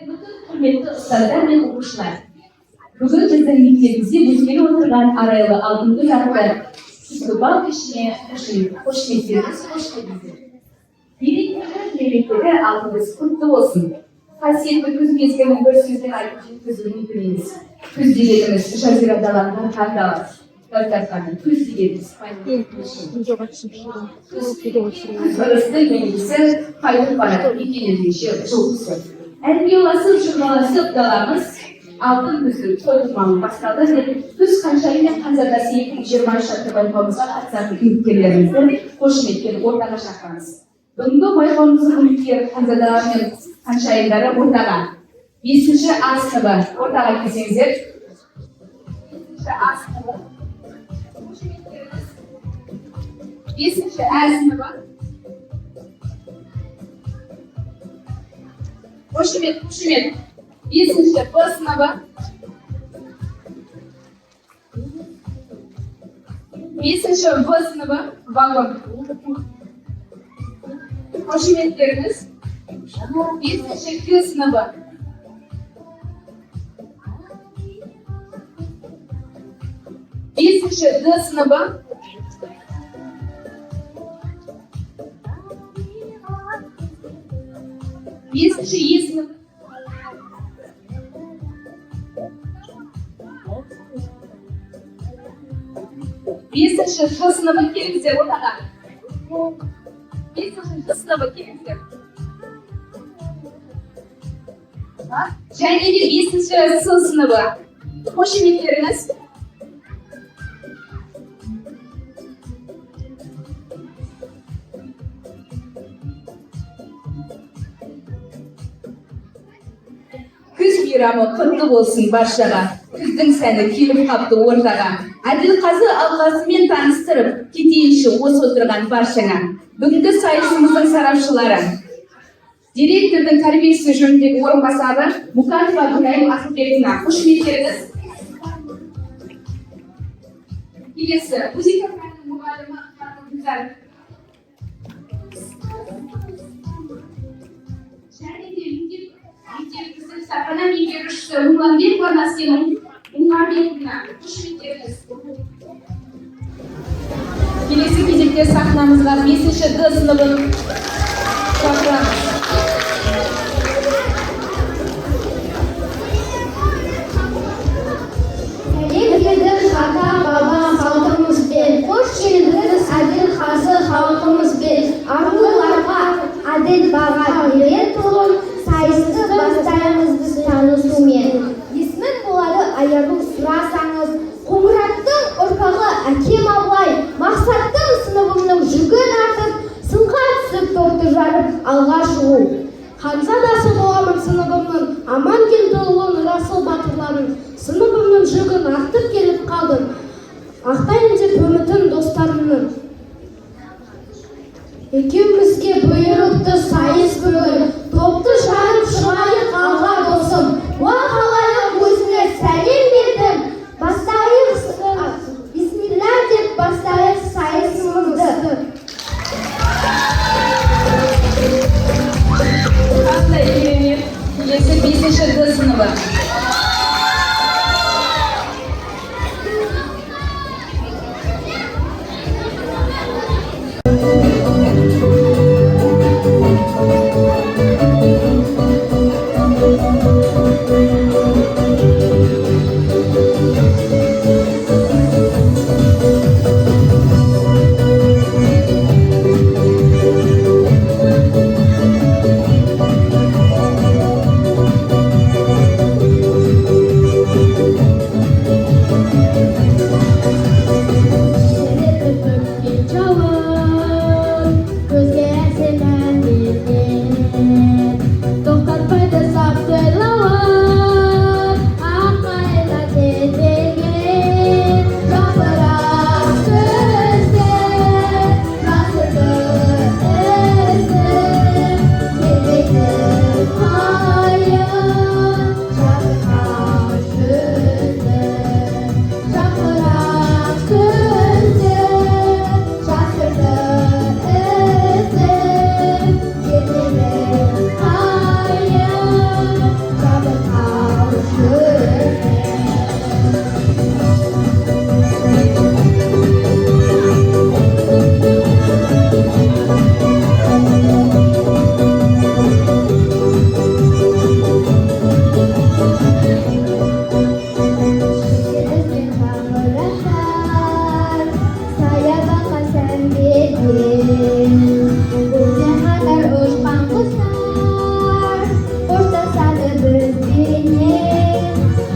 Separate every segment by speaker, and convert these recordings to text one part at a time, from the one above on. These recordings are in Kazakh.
Speaker 1: Құрметті ұстаздар мен оқушылар, бүгін біздің мектебімізде өткелі отырған арайлы алтынды жарты түскі бал кешіне қош келдіңіз, қош келдіңіздер. Директордың мерекелі алтыныңыз құтты болсын. Қасиетті күз мезгілін бір сөзбен айтып жеткізу мүмкін емес. Күз дегеніміз жазирадаланған қар даласы. Күз дегеніміз ырысты енесі қайтып барады екенендеше жыл құсы. Әлбиоласып жырғаласып даламыз алтын күздің той тұрмауы басталды деп күз қаншайым мен қанзадасы 2023 атты байқауымызға қатысатын үміткерлерімізді қошеметпен ортаға шақырамыз. Бүгінгі байқауымыздың үміткер қанзадалар мен қаншайымдары ортаға. 5-ші А сыныбы ортаға келсеңіздер. 5-ші А сыныбы. 5-ші А сыныбы. Қошемет. 5-ші Б сыныбы. 5-ші В сыныбы. Вагон. Қошеметтеріңіз. 5-ші Q сыныбы. 5-ші Д сыныбы. 5-ші Е сыныбы. 5-ші Ж сыныбы келіңіздер ортаға. 5-ші Ж сыныбы келіңіздер. Және де 5-ші С сыныбы. Қошеметтеріңіз. Күз мейрамы құтты болсын баршаға. Күздің сәні келіп қапты ортаға. Әділқазы алғасымен таныстырып, кетейінші осы отырған баршаңа. Бүгінгі сайысымыздың сарапшылары. Директордың тәрбиесі жөніндегі орынбасары Мұқанова Гүлайым Ақылбекова. Қошеметтеріңіз. Келесі, музыка пәнінің мұғалімі Гүлзар. Және де мектебіміздің сапана меңгерушісі Мұңланбекова Наскенің Мұңланбековна. Қошеметтеріңіз. Келесі кезекте сахнамызға 5-ші Д сыныбын шақырамыз.
Speaker 2: Әділқазы халқымызбен аруларға әділ баға берер тұғын сайысты бастаймыз біз танысумен. Есмін болады аяру сұрасаңыз, Қоңыраттың ұрпағы әкем Абылай, мақсаттың сыныбымның жүгін артып, сынға түсіп топты жарып алға шығу. Ханзадасы боламын сыныбымның, Амангелдіұлын Расыл батырларын, сыныбымның жүгін артып келіп қалдым. Ақтайын деп үмітін достарымның. Екеумізге бұйырыпты сайыс бүгін, топты жарып шығайық алға досым. Уа қалайық өзіне сәлем бердім, бастайық, бисмилля деп бастайық сайысымызды.
Speaker 1: Қандай керемет, келесі 5-ші Д сыныбы.
Speaker 2: Ayabaka sen bedin Uzahalar uçman kuşlar Hoştasalı bizbirine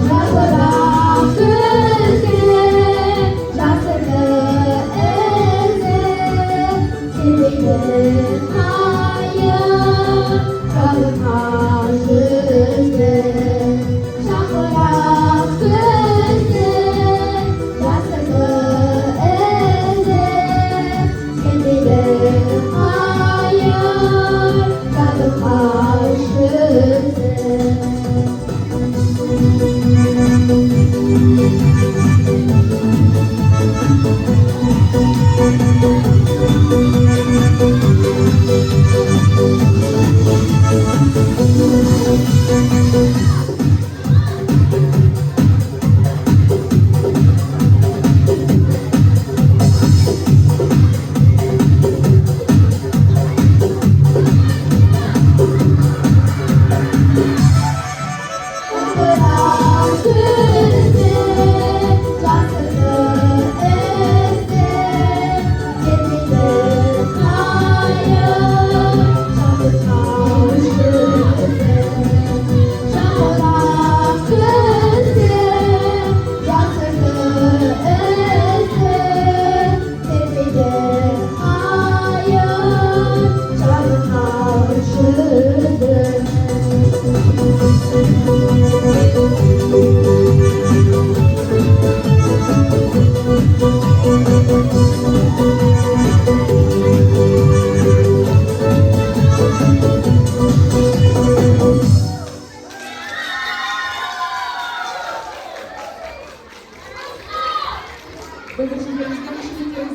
Speaker 2: Şakırak gözü Şakırı özü Sevilir hayır Şakır karşısı Şakırak gözü Şakırı özü Sevilir hayır Şakır karşısı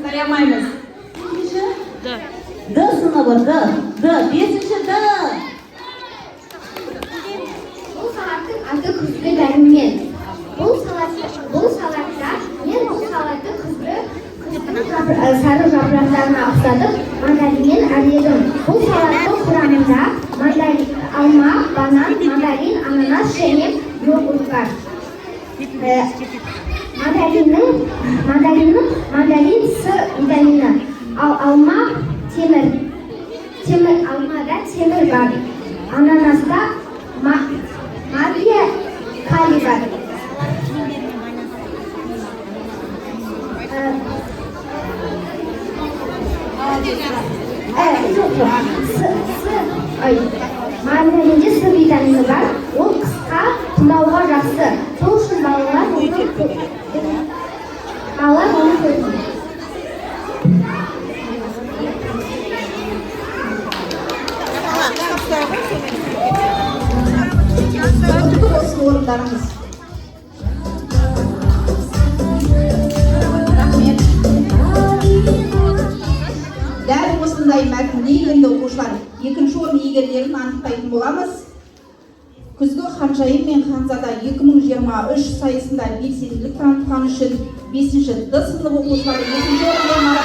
Speaker 1: Dayamayız.
Speaker 3: D sınavı D. Beşinci D.
Speaker 2: Bu salatın adı Kuzlu Bermen. Bu salatda men bu salatı sarı yapraklarını aksadım, mandalinin arıyorum. Bu salatın kuramında alma, banan, mandalin, ananas, şeker, yoğurt var. Mandalin S vitamini, alma temir, almada temir var. Ananasta magnezyum, kali var. Mandalince S vitamini var. O kısa tunavga жақсы. Сол үшін балалар onu koysun.
Speaker 3: Құтты болсын орындарыңыз. Рахмет. Дәл осындай мәтінді енді оқушылар екінші орын иегерлерін анықтайтын боламыз. Күзгі ханшайым мен ханзада 2023 сайысында белсенділік танытқаны үшін 5-ші Д сынып оқушылары екінші орынға